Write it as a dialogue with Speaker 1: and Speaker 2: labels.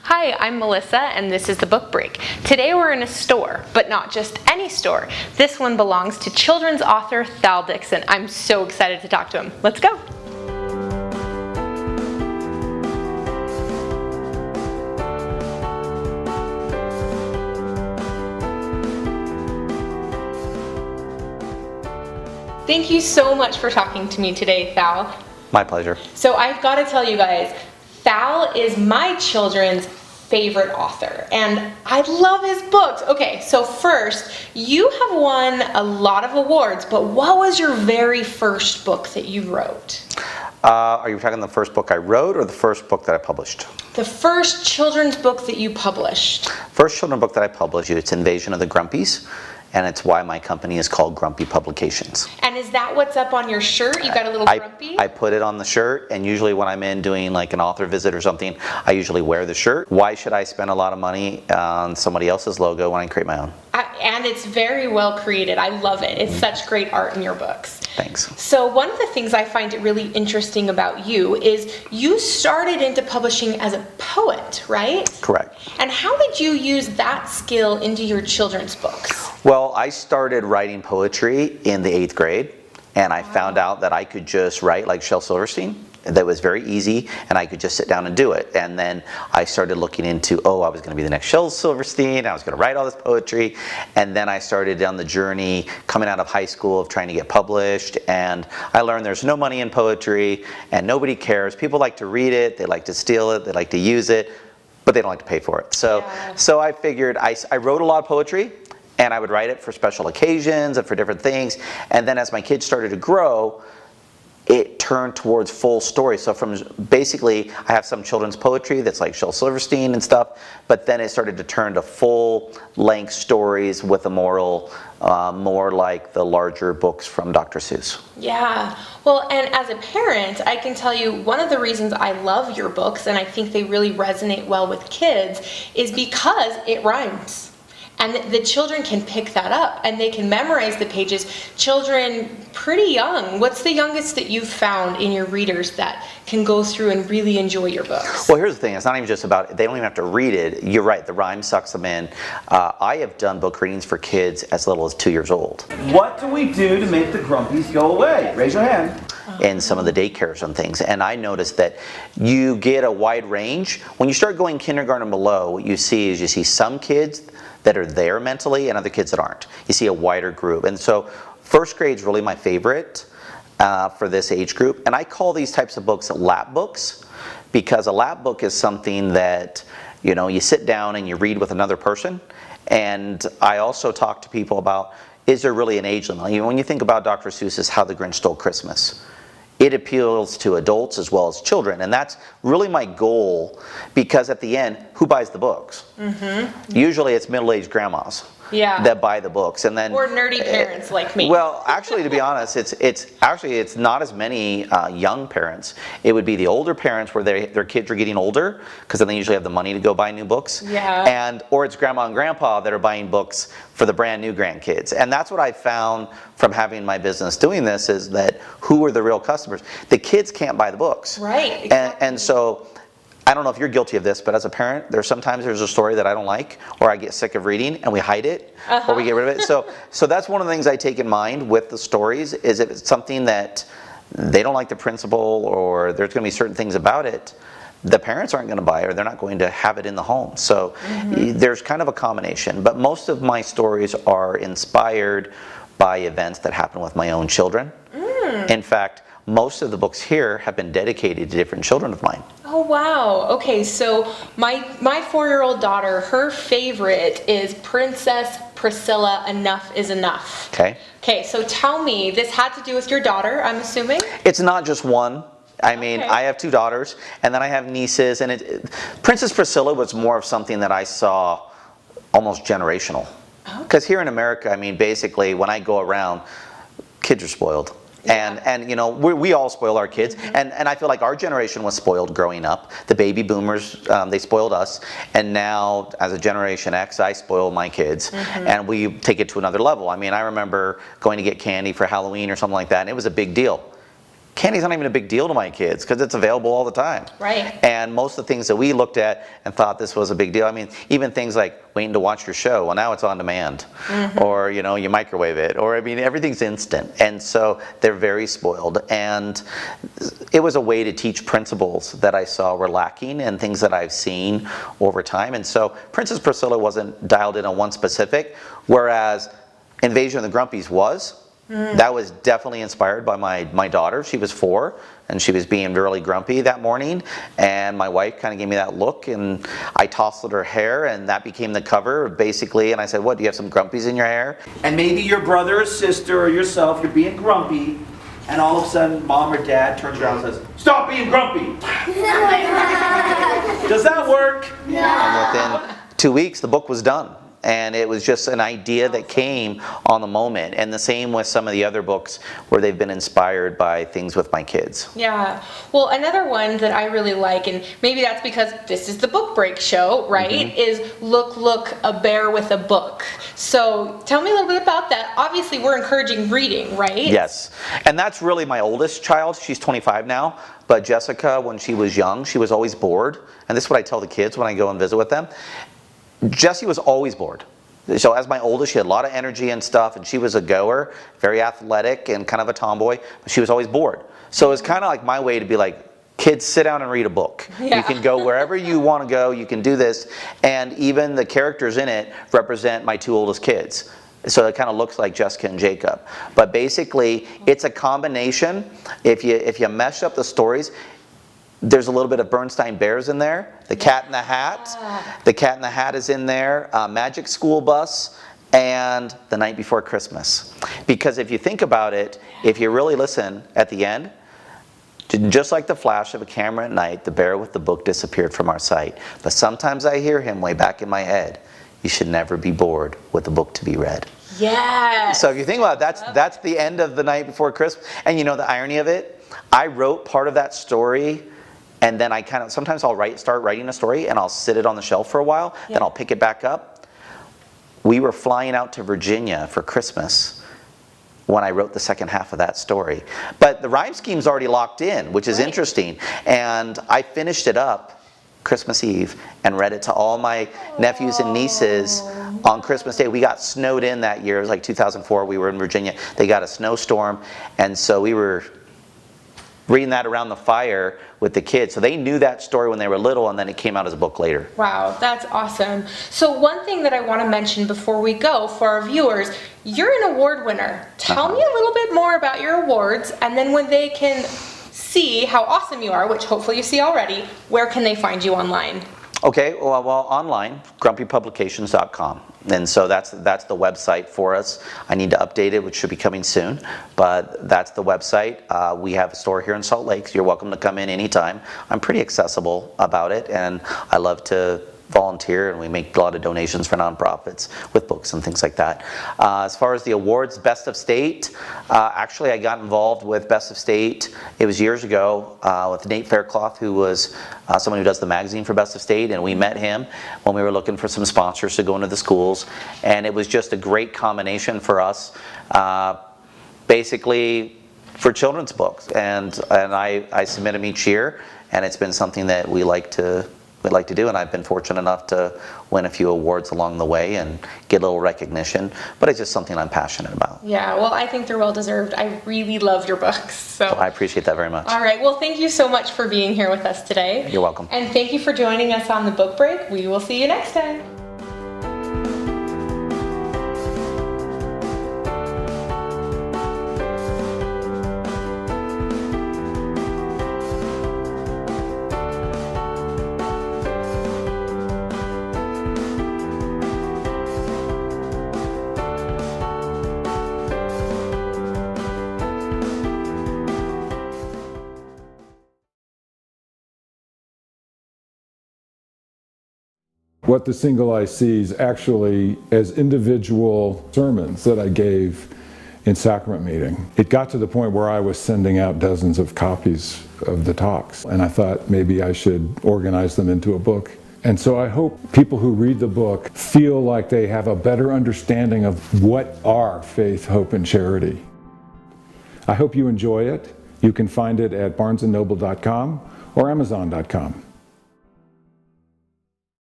Speaker 1: Hi, I'm Melissa, and this is the Book Break. Today we're in a store, but not just any store. This one belongs to children's author Thal Dixon. I'm so excited to talk to him. Let's go. Thank you so much for talking to me today, Thal.
Speaker 2: My pleasure.
Speaker 1: So I've got to tell you guys, Thal is my children's favorite author, and I love his books. Okay, so first, you have won a lot of awards, but what was your very first book that you wrote?
Speaker 2: Are you talking the first book I wrote or the first book that I published?
Speaker 1: The first children's book that you published.
Speaker 2: First children's book that I published, it's Invasion of the Grumpies, and it's why my company is called Grumpy Publications.
Speaker 1: And is that what's up on your shirt? You got a little grumpy?
Speaker 2: I put it on the shirt, and usually when I'm in doing like an author visit or something, I usually wear the shirt. Why should I spend a lot of money on somebody else's logo when I can create my own?
Speaker 1: And it's very well created. I love it. It's such great art in your books.
Speaker 2: Thanks.
Speaker 1: So one of the things I find it really interesting about you is you started into publishing as a poet, right?
Speaker 2: Correct.
Speaker 1: And how did you use that skill into your children's books?
Speaker 2: Well, I started writing poetry in the 8th grade, and I found out that I could just write like Shel Silverstein. That was very easy, and I could just sit down and do it. And then I started looking into, I was going to be the next Shel Silverstein, I was going to write all this poetry, and then I started down the journey coming out of high school of trying to get published, and I learned there's no money in poetry, and nobody cares. People like to read it, they like to steal it, they like to use it, but they don't like to pay for it. So I figured, I wrote a lot of poetry, and I would write it for special occasions and for different things, and then as my kids started to grow, it turned towards full story. So from basically, I have some children's poetry that's like Shel Silverstein and stuff, but then it started to turn to full-length stories with a moral, more like the larger books from Dr. Seuss.
Speaker 1: Yeah, well, and as a parent, I can tell you one of the reasons I love your books, and I think they really resonate well with kids, is because it rhymes. And the children can pick that up, and they can memorize the pages. Children pretty young, what's the youngest that you've found in your readers that can go through and really enjoy your books?
Speaker 2: Well, here's the thing, it's not even just about, they don't even have to read it. You're right, the rhyme sucks them in. I have done book readings for kids as little as 2 years old.
Speaker 3: What do we do to make the grumpies go away? Raise your hand.
Speaker 2: In some of the daycares and things, and I noticed that you get a wide range. When you start going kindergarten and below, what you see is some kids that are there mentally and other kids that aren't. You see a wider group, and so first grade is really my favorite for this age group, and I call these types of books lap books, because a lap book is something that you sit down and you read with another person. And I also talk to people about, is there really an age limit? When you think about Dr. Seuss's How the Grinch Stole Christmas, it appeals to adults as well as children, and that's really my goal, because at the end, who buys the books? Mm-hmm. Usually it's middle-aged grandmas that buy the books, and then
Speaker 1: or nerdy parents like me.
Speaker 2: Well, actually, to be honest, it's not as many young parents. It would be the older parents where their kids are getting older, because then they usually have the money to go buy new books. Or it's grandma and grandpa that are buying books for the brand new grandkids. And that's what I found from having my business doing this, is that who are the real customers? The kids can't buy the books.
Speaker 1: Right. Exactly.
Speaker 2: And so, I don't know if you're guilty of this, but as a parent, there's a story that I don't like, or I get sick of reading, and we hide it, or we get rid of it. So that's one of the things I take in mind with the stories, is if it's something that they don't like the principle, or there's going to be certain things about it, the parents aren't going to buy it, or they're not going to have it in the home. So there's kind of a combination. But most of my stories are inspired by events that happen with my own children. In fact, most of the books here have been dedicated to different children of mine.
Speaker 1: Oh wow, okay, so my 4-year-old daughter, her favorite is Princess Priscilla, Enough is Enough. Okay, so tell me, this had to do with your daughter, I'm assuming?
Speaker 2: It's not just one. I mean, I have 2 daughters, and then I have nieces, and Princess Priscilla was more of something that I saw almost generational. Because here in America, I mean, basically, when I go around, kids are spoiled. And we all spoil our kids, and I feel like our generation was spoiled growing up. The baby boomers, they spoiled us, and now as a Generation X, I spoil my kids, and we take it to another level. I mean, I remember going to get candy for Halloween or something like that, and it was a big deal. candy's not even a big deal to my kids because it's available all the time.
Speaker 1: Right.
Speaker 2: And most of the things that we looked at and thought this was a big deal, I mean, even things like waiting to watch your show, well, now it's on demand. Or, you know, you microwave it, or I mean, everything's instant. And so they're very spoiled. And it was a way to teach principles that I saw were lacking and things that I've seen over time. And so Princess Priscilla wasn't dialed in on one specific, whereas Invasion of the Grumpies was. That was definitely inspired by my daughter. She was 4 and she was being really grumpy that morning, and my wife kind of gave me that look, and I tousled her hair, and that became the cover basically. And I said, what, do you have some grumpies in your hair?
Speaker 3: And maybe your brother or sister or yourself, you're being grumpy, and all of a sudden mom or dad turns around and says, stop being grumpy. Does that work?
Speaker 2: No. And within 2 weeks the book was done. And it was just an idea that came on the moment. And the same with some of the other books where they've been inspired by things with my kids.
Speaker 1: Yeah. Well, another one that I really like, and maybe that's because this is the book break show, right, is Look, a Bear with a Book. So tell me a little bit about that. Obviously, we're encouraging reading, right?
Speaker 2: Yes. And that's really my oldest child. She's 25 now. But Jessica, when she was young, she was always bored. And this is what I tell the kids when I go and visit with them. Jessie was always bored. So as my oldest, she had a lot of energy and stuff, and she was a goer, very athletic and kind of a tomboy, but she was always bored. So it's kind of like my way to be like, kids, sit down and read a book.
Speaker 1: Yeah.
Speaker 2: You can go wherever you want to go, you can do this, and even the characters in it represent my 2 oldest kids. So it kind of looks like Jessica and Jacob. But basically, it's a combination. If you mesh up the stories, there's a little bit of Bernstein Bears in there, The Cat in the Hat. The Cat in the Hat is in there, Magic School Bus, and The Night Before Christmas. Because if you think about it, if you really listen at the end, just like the flash of a camera at night, the bear with the book disappeared from our sight. But sometimes I hear him way back in my head, you should never be bored with a book to be read.
Speaker 1: Yes.
Speaker 2: So if you think about it, that's the end of The Night Before Christmas. And you know the irony of it? I wrote part of that story, and then I kind of, sometimes I'll start writing a story and I'll sit it on the shelf for a while, then I'll pick it back up. We were flying out to Virginia for Christmas when I wrote the second half of that story. But the rhyme scheme's already locked in, which is interesting. And I finished it up Christmas Eve and read it to all my nephews and nieces on Christmas Day. We got snowed in that year. It was like 2004. We were in Virginia. They got a snowstorm. And so we were reading that around the fire with the kids. So they knew that story when they were little, and then it came out as a book later.
Speaker 1: Wow, that's awesome. So one thing that I want to mention before we go for our viewers, you're an award winner. Tell me a little bit more about your awards, and then when they can see how awesome you are, which hopefully you see already, where can they find you online?
Speaker 2: Okay, well online, grumpypublications.com. And so that's the website for us. I need to update it, which should be coming soon. But that's the website. We have a store here in Salt Lake, so you're welcome to come in anytime. I'm pretty accessible about it, and I love to volunteer, and we make a lot of donations for nonprofits with books and things like that. As far as the awards, Best of State, actually I got involved with Best of State, it was years ago, with Nate Faircloth, who was someone who does the magazine for Best of State, and we met him when we were looking for some sponsors to go into the schools, and it was just a great combination for us, basically for children's books, and I submit them each year, and it's been something that we like to do, and I've been fortunate enough to win a few awards along the way and get a little recognition, but it's just something I'm passionate about.
Speaker 1: Yeah, well, I think they're well deserved. I really love your books. So
Speaker 2: I appreciate that very much.
Speaker 1: All right, well, thank you so much for being here with us today.
Speaker 2: You're welcome.
Speaker 1: And thank you for joining us on the book break. We will see you next time.
Speaker 4: What the Single Eye sees actually as individual sermons that I gave in sacrament meeting. It got to the point where I was sending out dozens of copies of the talks, and I thought maybe I should organize them into a book. And so I hope people who read the book feel like they have a better understanding of what are faith, hope, and charity. I hope you enjoy it, You can find it at barnesandnoble.com or amazon.com.